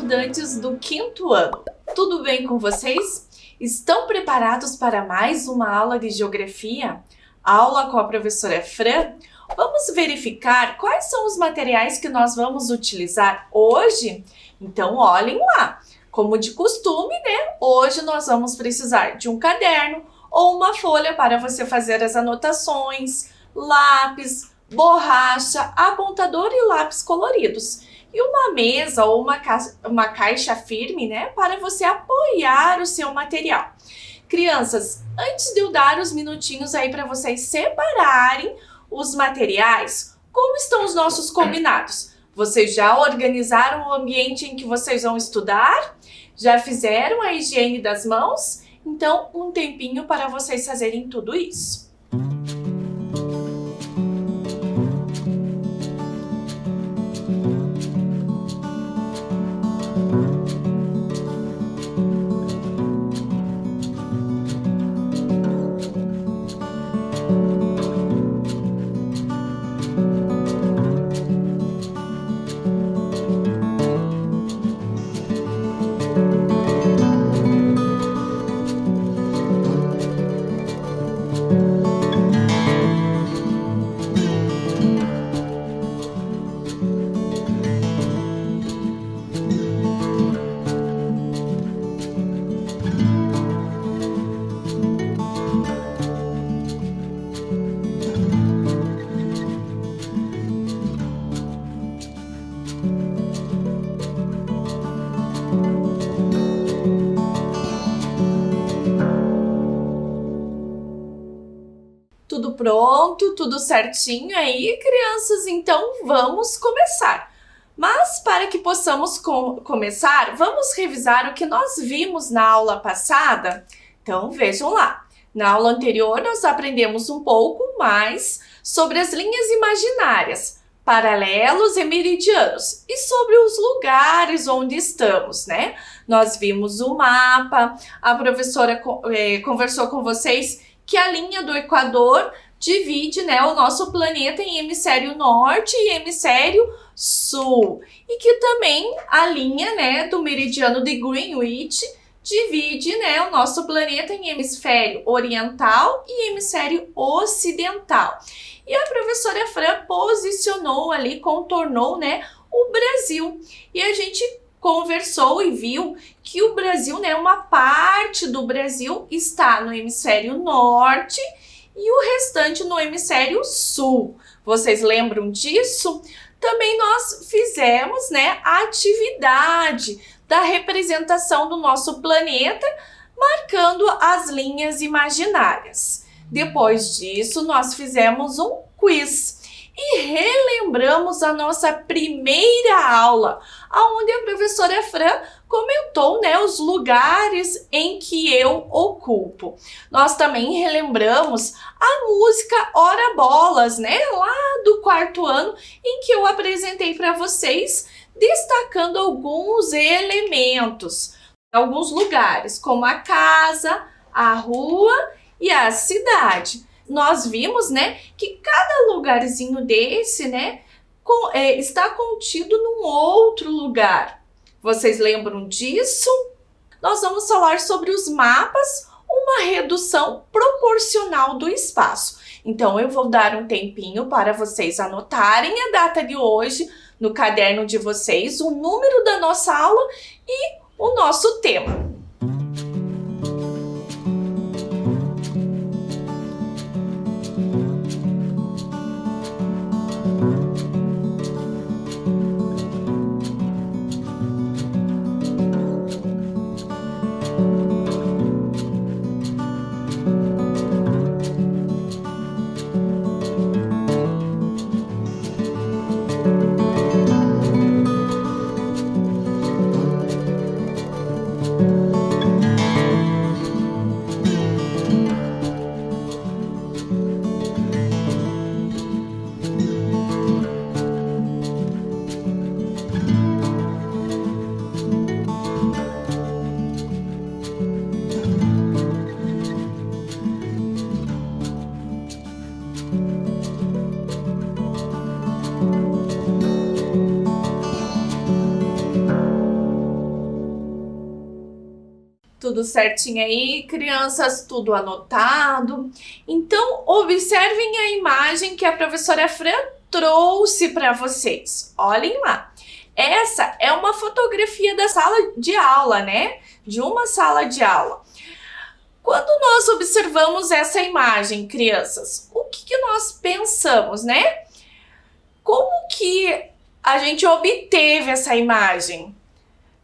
estudantes do 5º ano. Tudo bem com vocês? Estão preparados para mais uma aula de geografia? Aula com a professora Fran? Vamos verificar quais são os materiais que nós vamos utilizar hoje? Então, olhem lá. Como de costume, né? Hoje nós vamos precisar de um caderno ou uma folha para você fazer as anotações, lápis, borracha, apontador e lápis coloridos. E uma mesa ou uma caixa firme, né, para você apoiar o seu material. Crianças, antes de eu dar os minutinhos aí para vocês separarem os materiais, como estão os nossos combinados? Vocês já organizaram o ambiente em que vocês vão estudar? Já fizeram a higiene das mãos? Então, um tempinho para vocês fazerem tudo isso. Tudo pronto, tudo certinho aí, crianças? Então vamos começar. Mas para que possamos começar, vamos revisar o que nós vimos na aula passada? Então vejam lá. Na aula anterior nós aprendemos um pouco mais sobre as linhas imaginárias, paralelos e meridianos e sobre os lugares onde estamos, né? Nós vimos o mapa, a professora conversou com vocês que a linha do Equador divide, né, o nosso planeta em hemisfério norte e hemisfério sul. E que também a linha, né, do meridiano de Greenwich divide, né, o nosso planeta em hemisfério oriental e hemisfério ocidental. E a professora Fran posicionou ali, contornou, né, o Brasil. E a gente conversou e viu que o Brasil, né, uma parte do Brasil está no hemisfério norte e o restante no hemisfério sul. Vocês lembram disso? Também nós fizemos, né, a atividade da representação do nosso planeta, marcando as linhas imaginárias. Depois disso, nós fizemos um quiz e relembramos a nossa primeira aula, onde a professora Fran comentou, né, os lugares em que eu ocupo. Nós também relembramos a música Ora Bolas, né, lá do 4º ano, em que eu apresentei para vocês, destacando alguns elementos, alguns lugares, como a casa, a rua e a cidade. Nós vimos, né, que cada lugarzinho desse, né, está contido num outro lugar. Vocês lembram disso? Nós vamos falar sobre os mapas, uma redução proporcional do espaço. Então, eu vou dar um tempinho para vocês anotarem a data de hoje no caderno de vocês, o número da nossa aula e o nosso tema. Tudo certinho aí, crianças? Tudo anotado? Então, observem a imagem que a professora Fran trouxe para vocês. Olhem lá. Essa é uma fotografia da sala de aula, né? De uma sala de aula. Quando nós observamos essa imagem, crianças, o que nós pensamos, né? Como que a gente obteve essa imagem?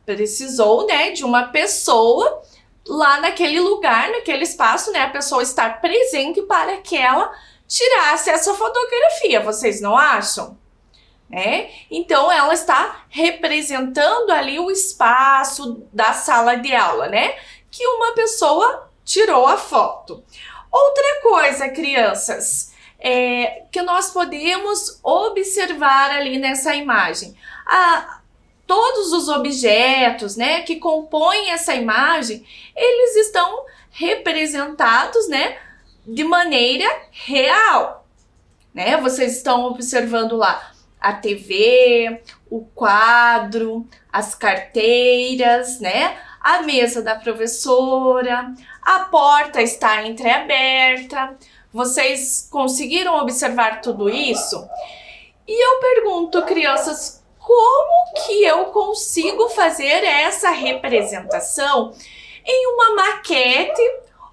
Precisou, né, de uma pessoa lá naquele lugar, naquele espaço, né? A pessoa estar presente para que ela tirasse essa fotografia, vocês não acham? Então, ela está representando ali o espaço da sala de aula, né? Que uma pessoa tirou a foto. Outra coisa, crianças, que nós podemos observar ali nessa imagem. Todos os objetos, né, que compõem essa imagem, eles estão representados, né, de maneira real, né? Vocês estão observando lá a TV, o quadro, as carteiras, né? A mesa da professora, a porta está entreaberta. Vocês conseguiram observar tudo isso? E eu pergunto, crianças, como que eu consigo fazer essa representação em uma maquete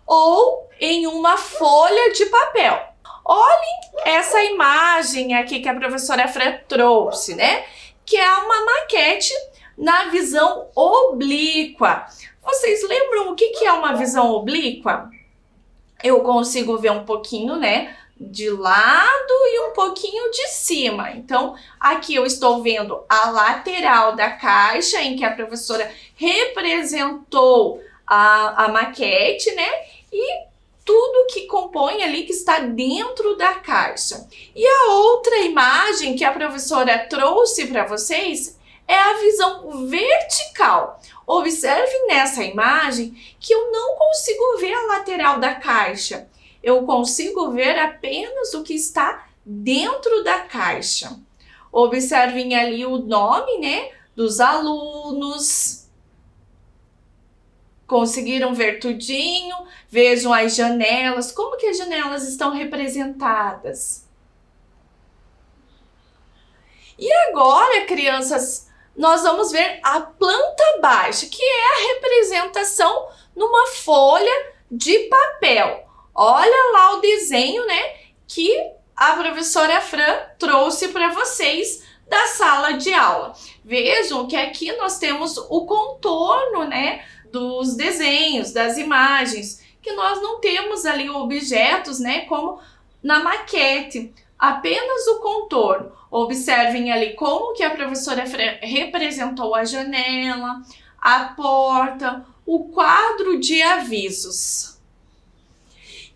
ou em uma folha de papel? Olhem essa imagem aqui que a professora Fran trouxe, né? Que é uma maquete na visão oblíqua. Vocês lembram o que é uma visão oblíqua? Eu consigo ver um pouquinho, né, de lado e um pouquinho de cima. Então, aqui eu estou vendo a lateral da caixa em que a professora representou a maquete, né? E tudo que compõe ali, que está dentro da caixa. E a outra imagem que a professora trouxe para vocês é a visão vertical. Observe nessa imagem que eu não consigo ver a lateral da caixa. Eu consigo ver apenas o que está dentro da caixa. Observem ali o nome, né, dos alunos. Conseguiram ver tudinho? Vejam as janelas. Como que as janelas estão representadas? E agora, crianças, nós vamos ver a planta baixa, que é a representação numa folha de papel. Olha lá o desenho, né, que a professora Fran trouxe para vocês da sala de aula. Vejam que aqui nós temos o contorno, né, dos desenhos, das imagens, que nós não temos ali objetos, né, como na maquete, apenas o contorno. Observem ali como que a professora representou a janela, a porta, o quadro de avisos.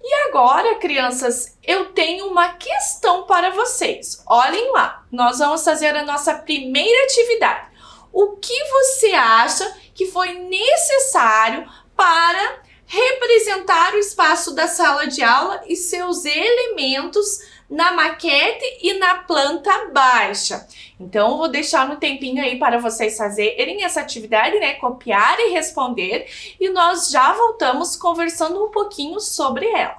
E agora, crianças, eu tenho uma questão para vocês. Olhem lá, nós vamos fazer a nossa primeira atividade. O que você acha que foi necessário para representar o espaço da sala de aula e seus elementos na maquete e na planta baixa? Então, eu vou deixar um tempinho aí para vocês fazerem essa atividade, né? Copiar e responder. E nós já voltamos conversando um pouquinho sobre ela.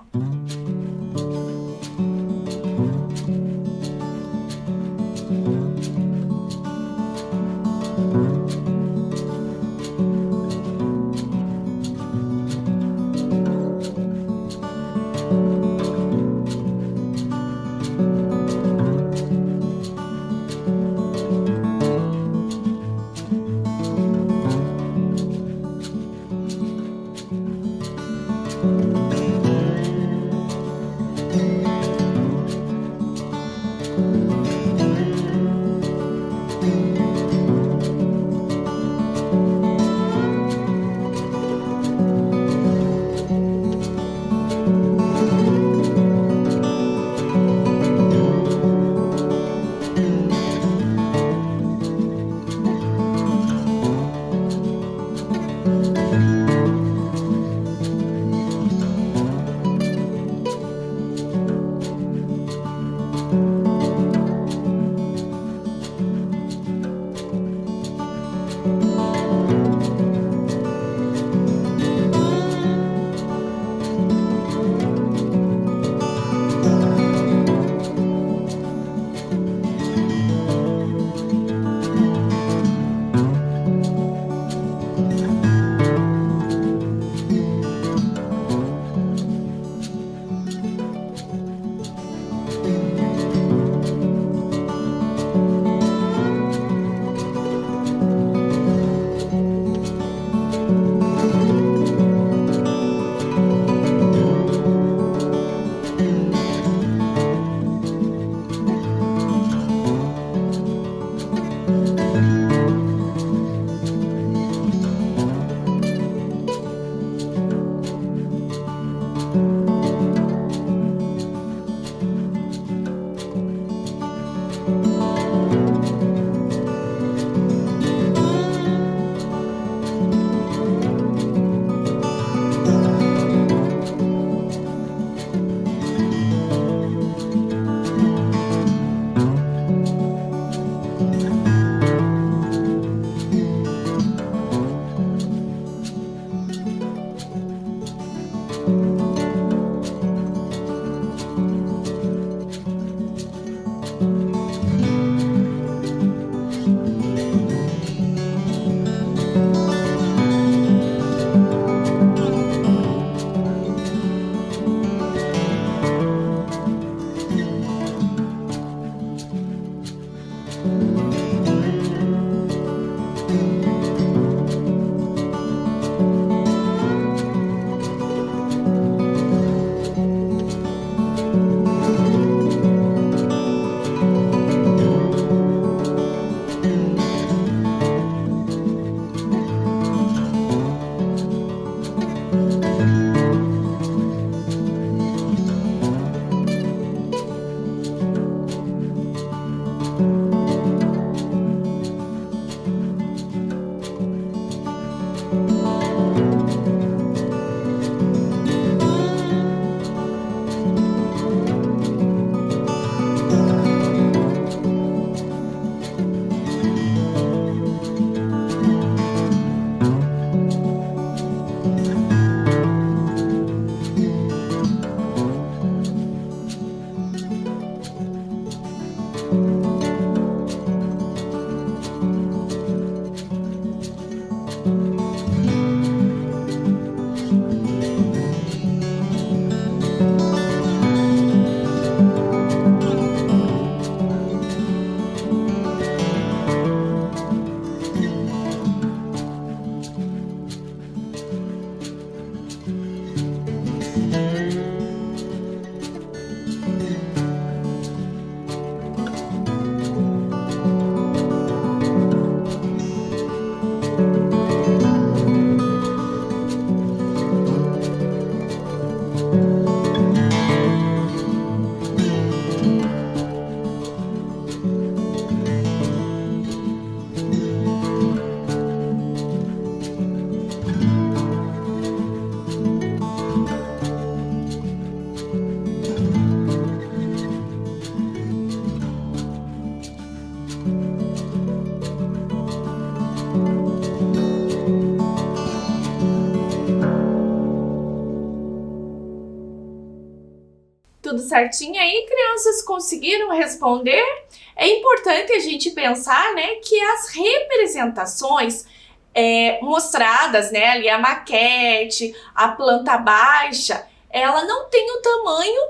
certinho aí, crianças? Conseguiram responder? É importante a gente pensar, né, que as representações mostradas, né, ali a maquete, a planta baixa, ela não tem o tamanho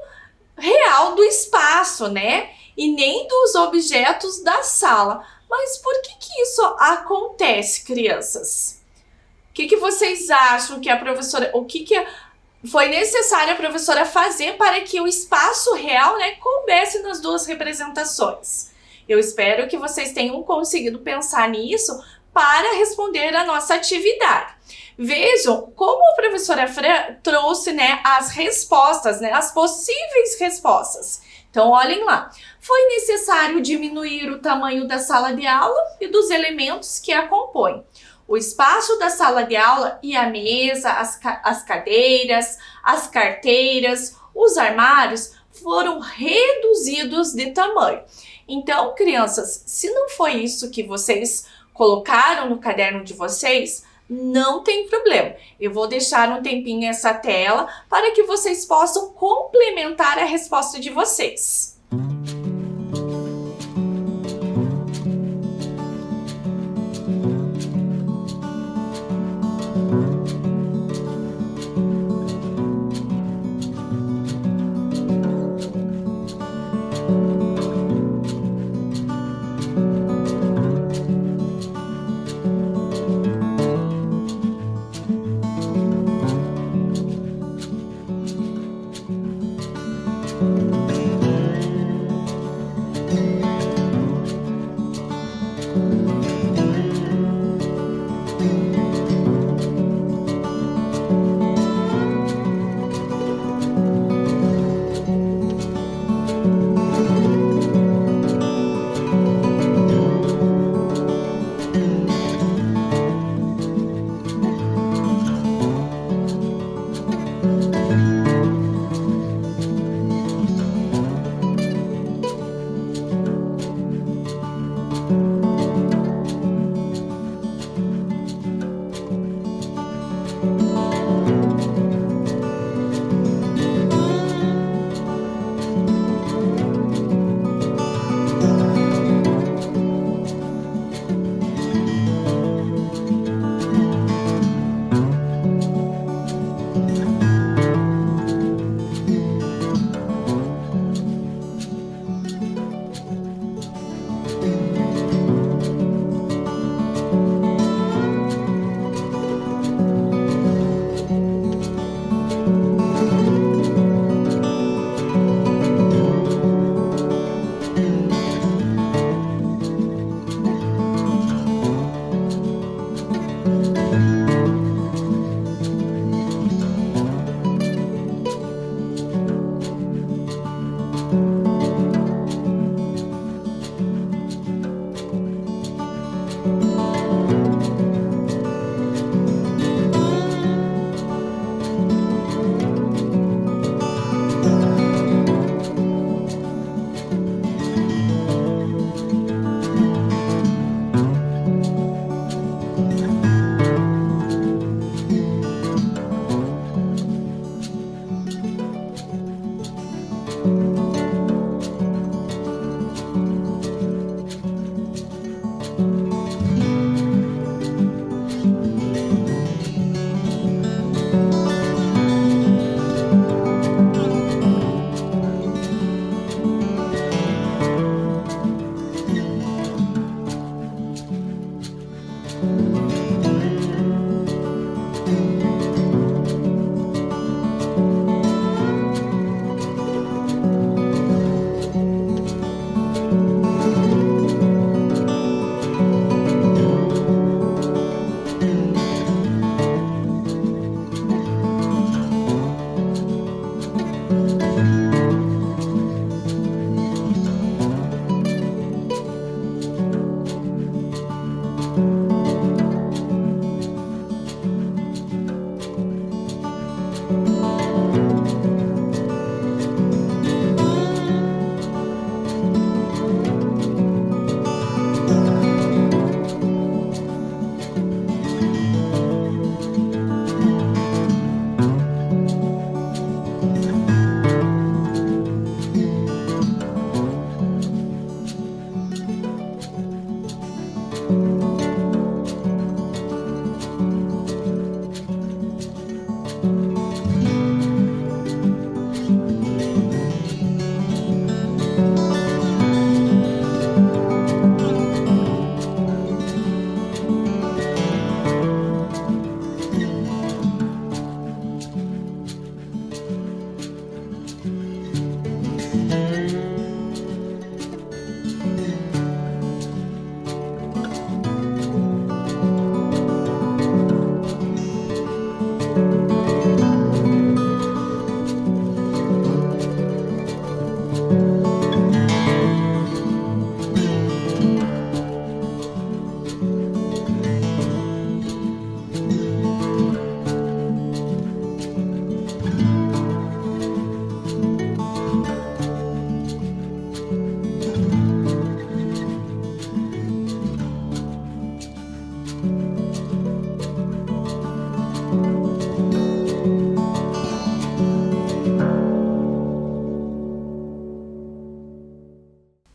real do espaço, né, e nem dos objetos da sala. Mas por que isso acontece, crianças? O que vocês acham que a professora, foi necessário a professora fazer para que o espaço real, né, coubesse nas duas representações? Eu espero que vocês tenham conseguido pensar nisso para responder a nossa atividade. Vejam como a professora Fran trouxe, né, as respostas, né, as possíveis respostas. Então, olhem lá. Foi necessário diminuir o tamanho da sala de aula e dos elementos que a compõem. O espaço da sala de aula e a mesa, as cadeiras, as carteiras, os armários foram reduzidos de tamanho. Então, crianças, se não foi isso que vocês colocaram no caderno de vocês, não tem problema. Eu vou deixar um tempinho essa tela para que vocês possam complementar a resposta de vocês.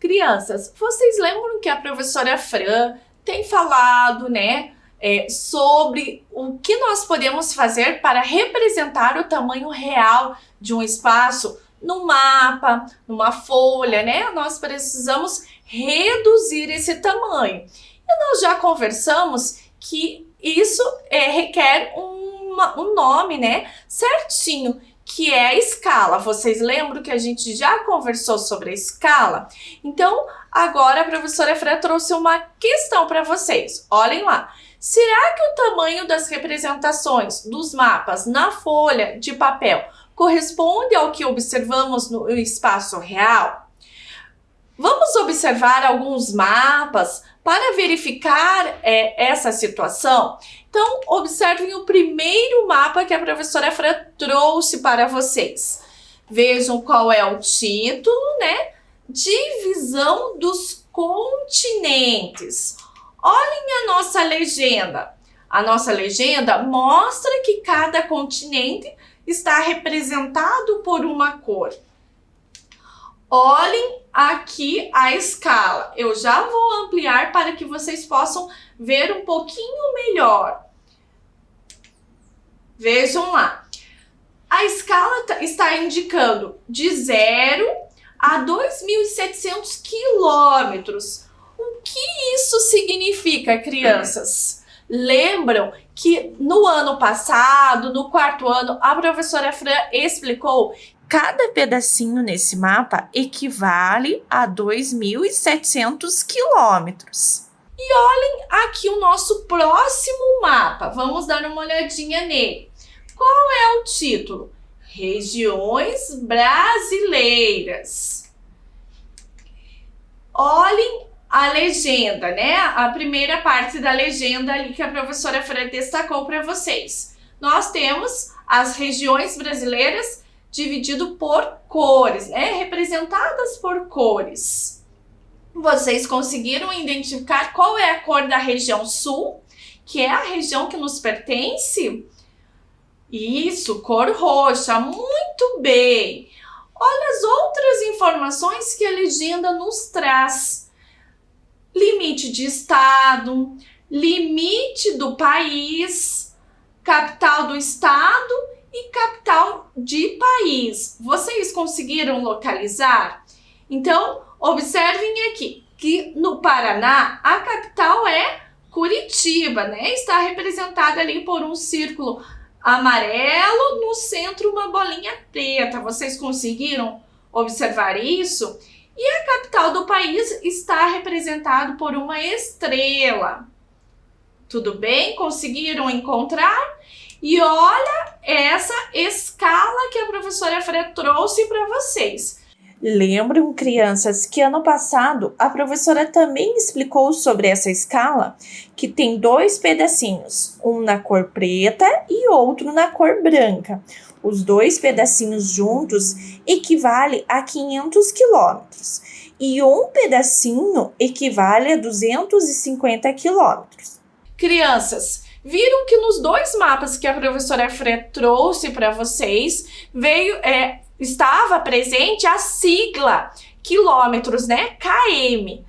Crianças, vocês lembram que a professora Fran tem falado, né, sobre o que nós podemos fazer para representar o tamanho real de um espaço no mapa, numa folha, né? Nós precisamos reduzir esse tamanho. E nós já conversamos que isso requer um nome, né, certinho, que é a escala. Vocês lembram que a gente já conversou sobre a escala? Então, agora a professora Fran trouxe uma questão para vocês. Olhem lá. Será que o tamanho das representações dos mapas na folha de papel corresponde ao que observamos no espaço real? Vamos observar alguns mapas para verificar essa situação? Então, observem o primeiro mapa que a professora Fran trouxe para vocês. Vejam qual é o título, né? Divisão dos continentes. Olhem a nossa legenda. A nossa legenda mostra que cada continente está representado por uma cor. Olhem aqui a escala. Eu já vou ampliar para que vocês possam ver um pouquinho melhor. Vejam lá. A escala está indicando de 0 a 2.700 quilômetros. O que isso significa, crianças? Lembram que no ano passado, no quarto ano, a professora Fran explicou que cada pedacinho nesse mapa equivale a 2.700 quilômetros. E olhem aqui o nosso próximo mapa. Vamos dar uma olhadinha nele. Qual é o título? Regiões brasileiras. Olhem a legenda, né? A primeira parte da legenda ali que a professora Fran destacou para vocês. Nós temos as regiões brasileiras dividido por cores, né? Representadas por cores. Vocês conseguiram identificar qual é a cor da região sul, que é a região que nos pertence? Isso, cor roxa, muito bem. Olha as outras informações que a legenda nos traz. Limite de estado, limite do país, capital do estado e capital de país. Vocês conseguiram localizar? Então, observem aqui que no Paraná a capital é Curitiba, né? Está representada ali por um círculo amarelo, no centro uma bolinha preta. Vocês conseguiram observar isso? E a capital do país está representada por uma estrela. Tudo bem? Conseguiram encontrar? E olha essa escala que a professora Fran trouxe para vocês. Lembram, crianças, que ano passado a professora também explicou sobre essa escala, que tem 2 pedacinhos, um na cor preta e outro na cor branca. Os 2 pedacinhos juntos equivale a 500 quilômetros e um pedacinho equivale a 250 quilômetros. Crianças, viram que nos 2 mapas que a professora Fran trouxe para vocês, estava presente a sigla quilômetros, né? KM.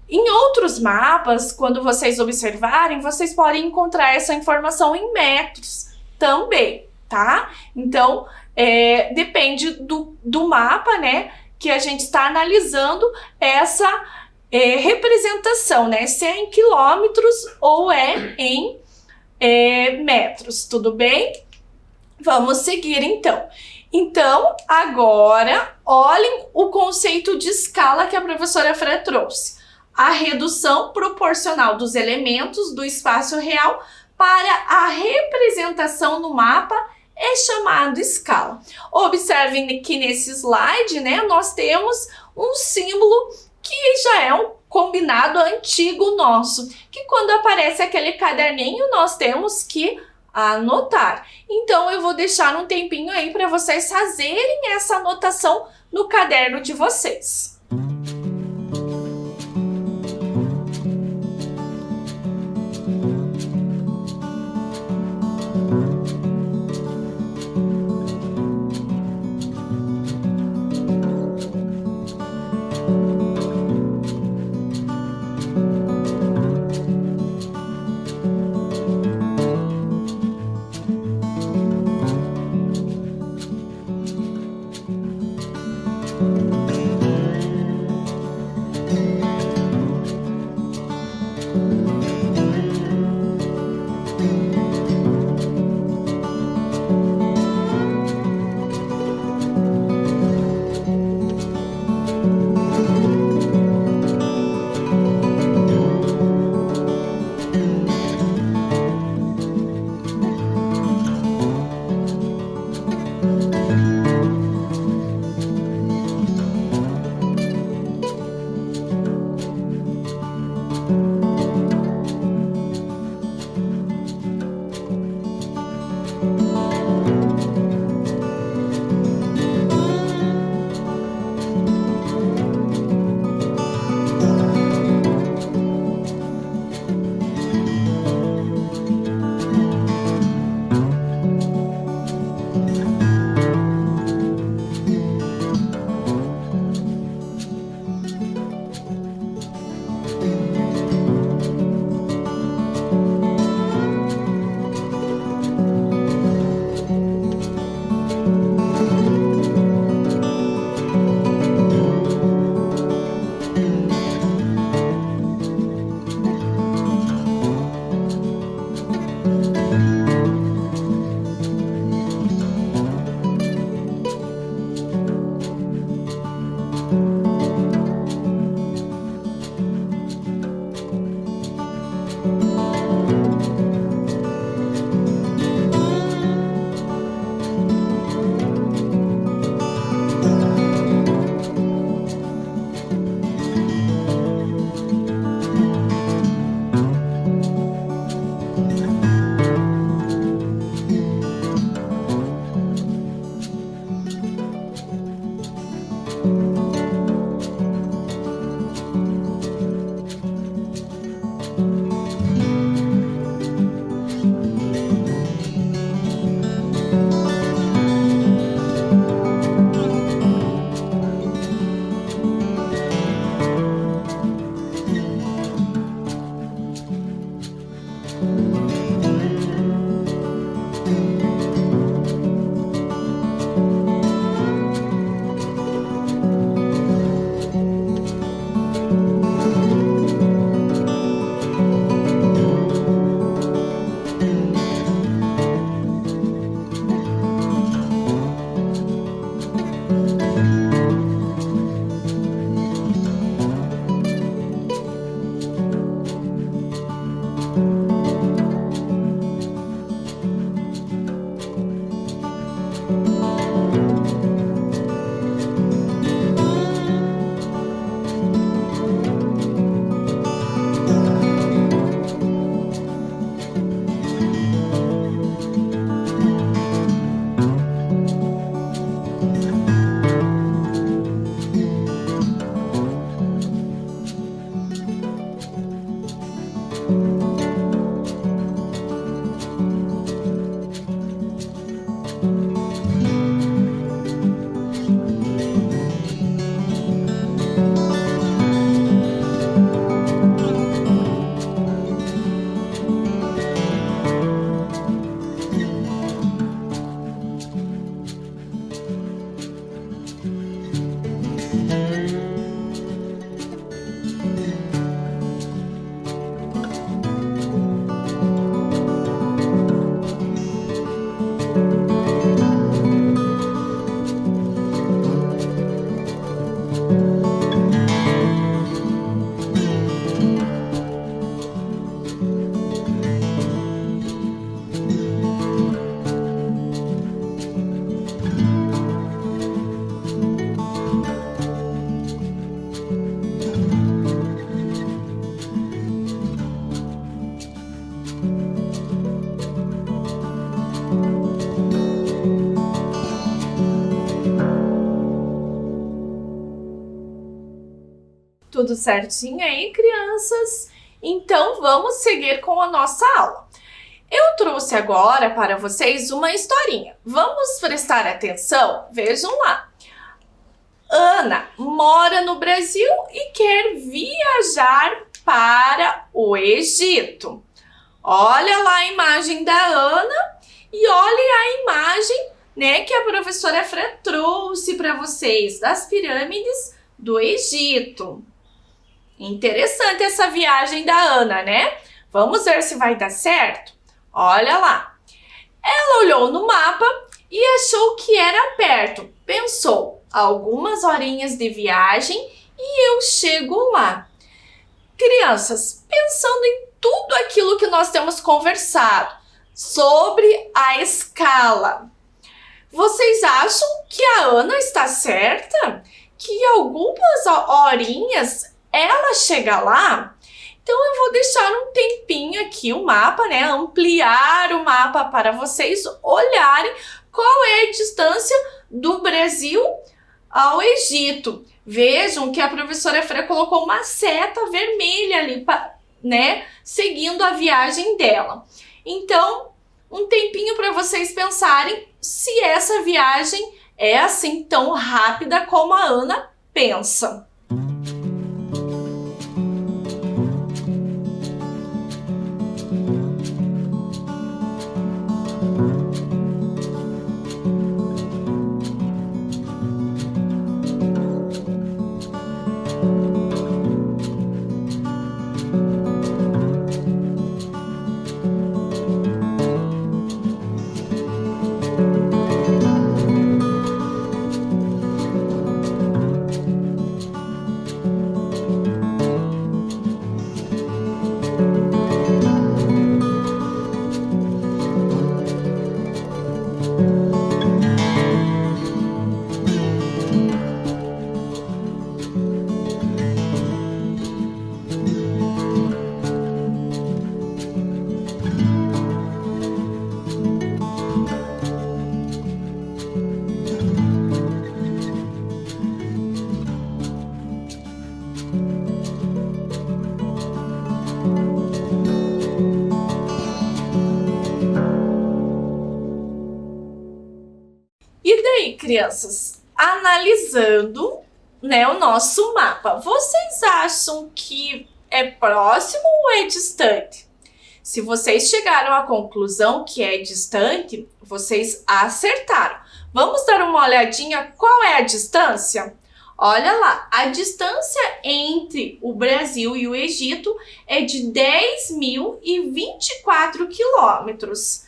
Em outros mapas, quando vocês observarem, vocês podem encontrar essa informação em metros também, tá? Então, depende do mapa, né? Que a gente está analisando essa representação, né? Se é em quilômetros ou é em metros, tudo bem? Vamos seguir então. Então, agora, olhem o conceito de escala que a professora Fran trouxe. A redução proporcional dos elementos do espaço real para a representação no mapa é chamado escala. Observem que nesse slide, né, nós temos um símbolo que já é um combinado antigo nosso, que quando aparece aquele caderninho, nós temos que anotar. Então, eu vou deixar um tempinho aí para vocês fazerem essa anotação no caderno de vocês. Tudo certinho aí, crianças? Então vamos seguir com a nossa aula. Eu trouxe agora para vocês uma historinha. Vamos prestar atenção? Vejam lá. Ana mora no Brasil e quer viajar para o Egito. Olha lá a imagem da Ana e olha a imagem, né, que a professora Fran trouxe para vocês das pirâmides do Egito. Interessante essa viagem da Ana, né? Vamos ver se vai dar certo? Olha lá. Ela olhou no mapa e achou que era perto. Pensou, algumas horinhas de viagem e eu chego lá. Crianças, pensando em tudo aquilo que nós temos conversado sobre a escala, vocês acham que a Ana está certa? Que em algumas horinhas ela chega lá? Então eu vou deixar um tempinho aqui o mapa, né? Ampliar o mapa para vocês olharem qual é a distância do Brasil ao Egito. Vejam que a professora Fran colocou uma seta vermelha ali, né? Seguindo a viagem dela. Então, um tempinho para vocês pensarem se essa viagem é assim tão rápida como a Ana pensa. E daí, crianças, analisando, né, o nosso mapa, vocês acham que é próximo ou é distante? Se vocês chegaram à conclusão que é distante, vocês acertaram. Vamos dar uma olhadinha qual é a distância? Olha lá, a distância entre o Brasil e o Egito é de 10.024 quilômetros.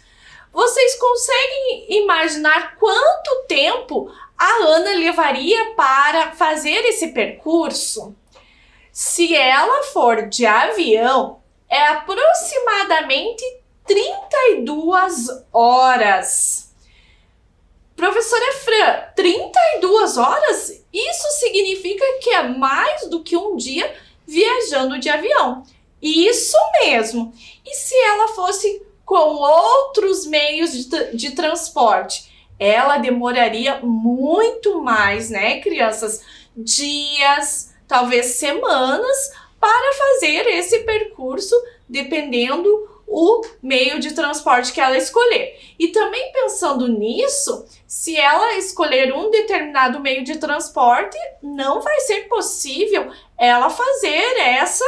Vocês conseguem imaginar quanto tempo a Ana levaria para fazer esse percurso? Se ela for de avião, é aproximadamente 32 horas. Professora Fran, 32 horas? Isso significa que é mais do que um dia viajando de avião. Isso mesmo. E se ela fosse com outros meios de transporte? Ela demoraria muito mais, né, crianças? Dias, talvez semanas, para fazer esse percurso, dependendo o meio de transporte que ela escolher. E também pensando nisso, se ela escolher um determinado meio de transporte, não vai ser possível ela fazer essa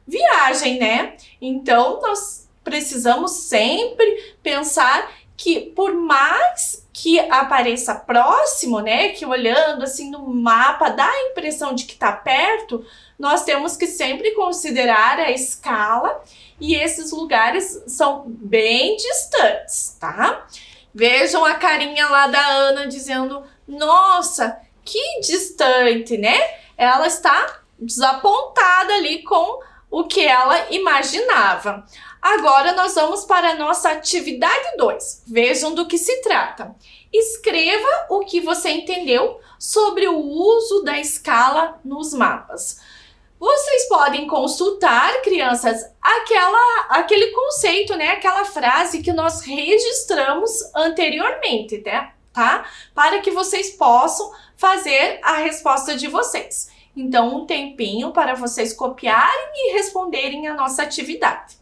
viagem, né? Então, nós precisamos sempre pensar que, por mais que apareça próximo, né, que olhando assim no mapa dá a impressão de que está perto, nós temos que sempre considerar a escala e esses lugares são bem distantes, tá? Vejam a carinha lá da Ana dizendo, nossa, que distante, né? Ela está desapontada ali com o que ela imaginava. Agora nós vamos para a nossa atividade 2. Vejam do que se trata. Escreva o que você entendeu sobre o uso da escala nos mapas. Vocês podem consultar, crianças, aquele conceito, né? Aquela frase que nós registramos anteriormente, né? Tá? Para que vocês possam fazer a resposta de vocês. Então, um tempinho para vocês copiarem e responderem a nossa atividade.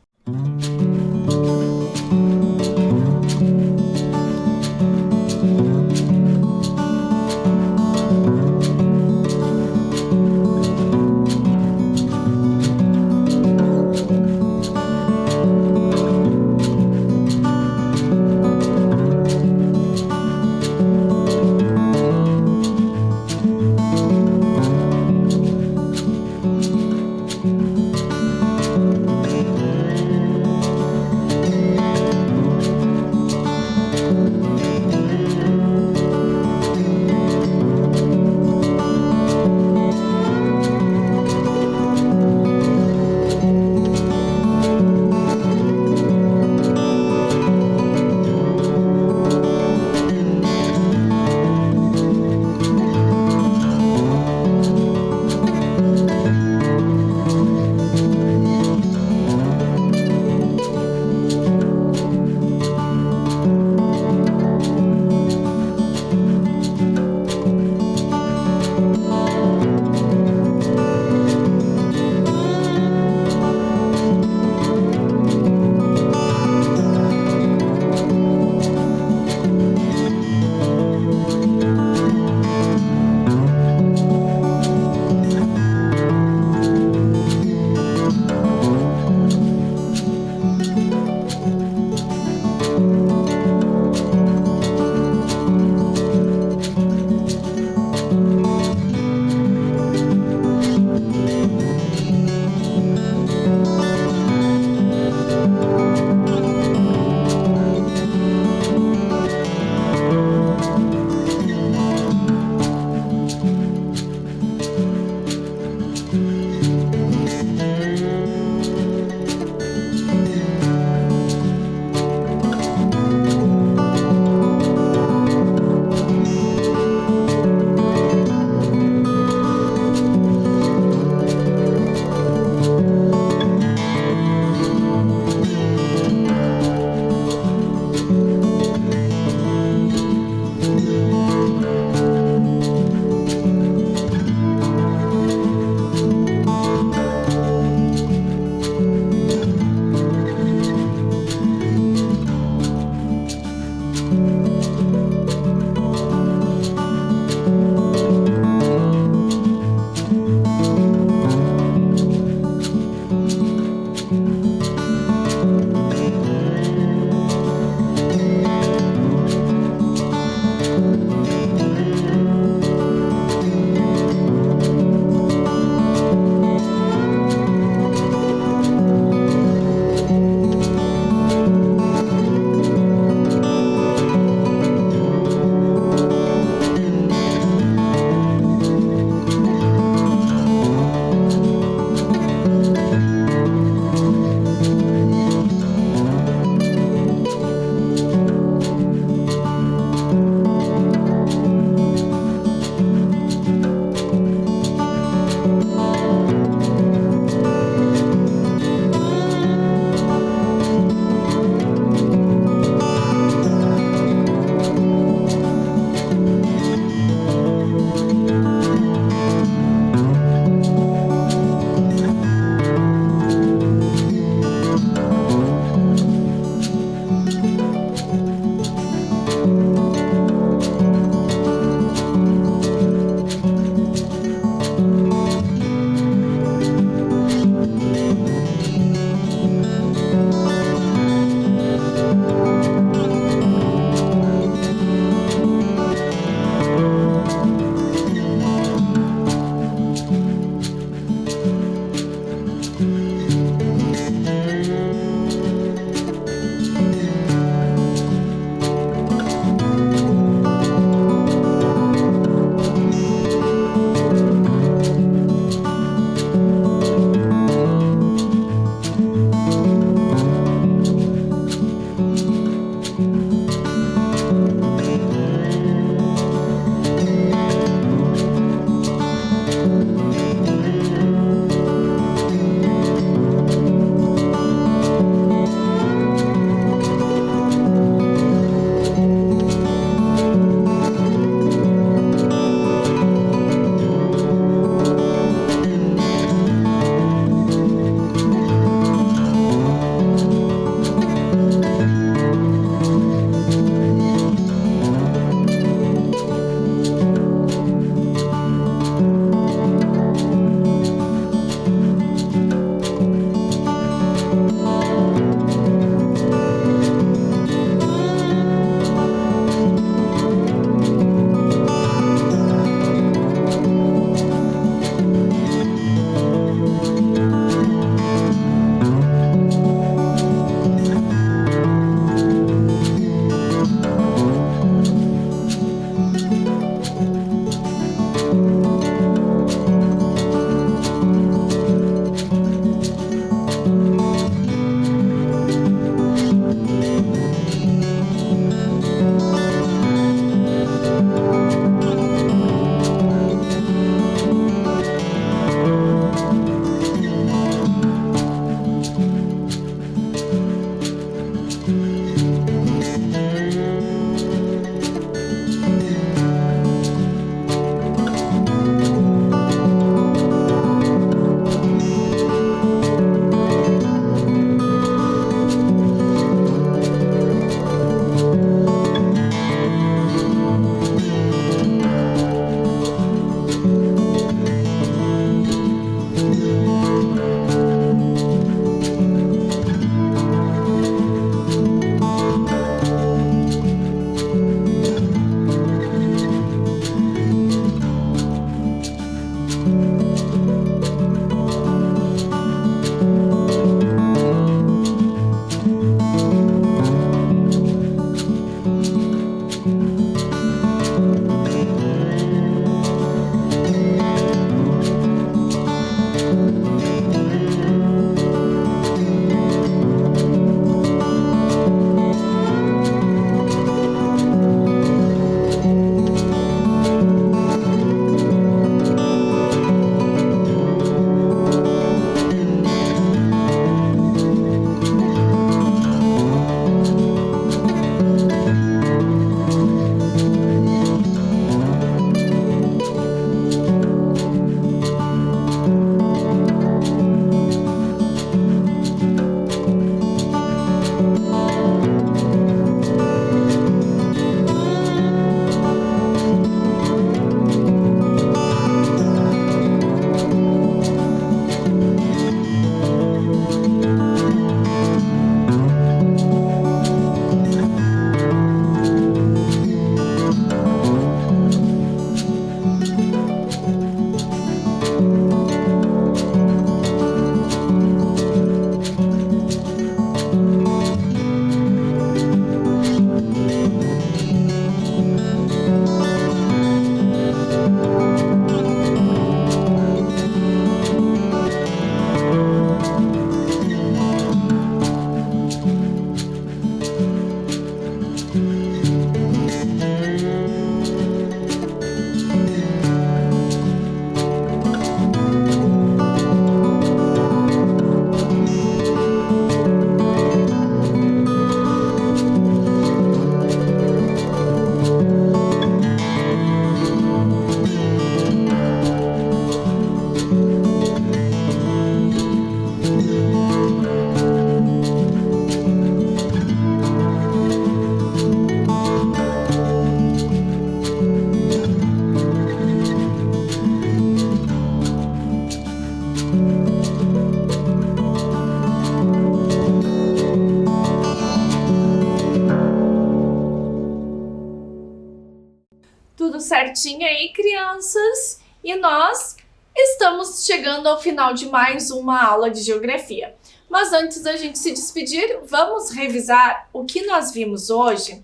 Tudo certinho aí, crianças? E nós estamos chegando ao final de mais uma aula de geografia. Mas antes da gente se despedir, vamos revisar o que nós vimos hoje?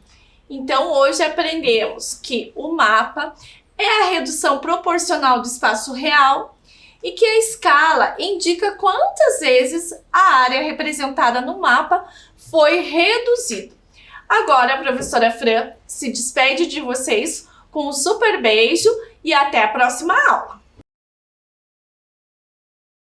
Então, hoje aprendemos que o mapa é a redução proporcional do espaço real e que a escala indica quantas vezes a área representada no mapa foi reduzida. Agora, a professora Fran se despede de vocês com um super beijo e até a próxima aula!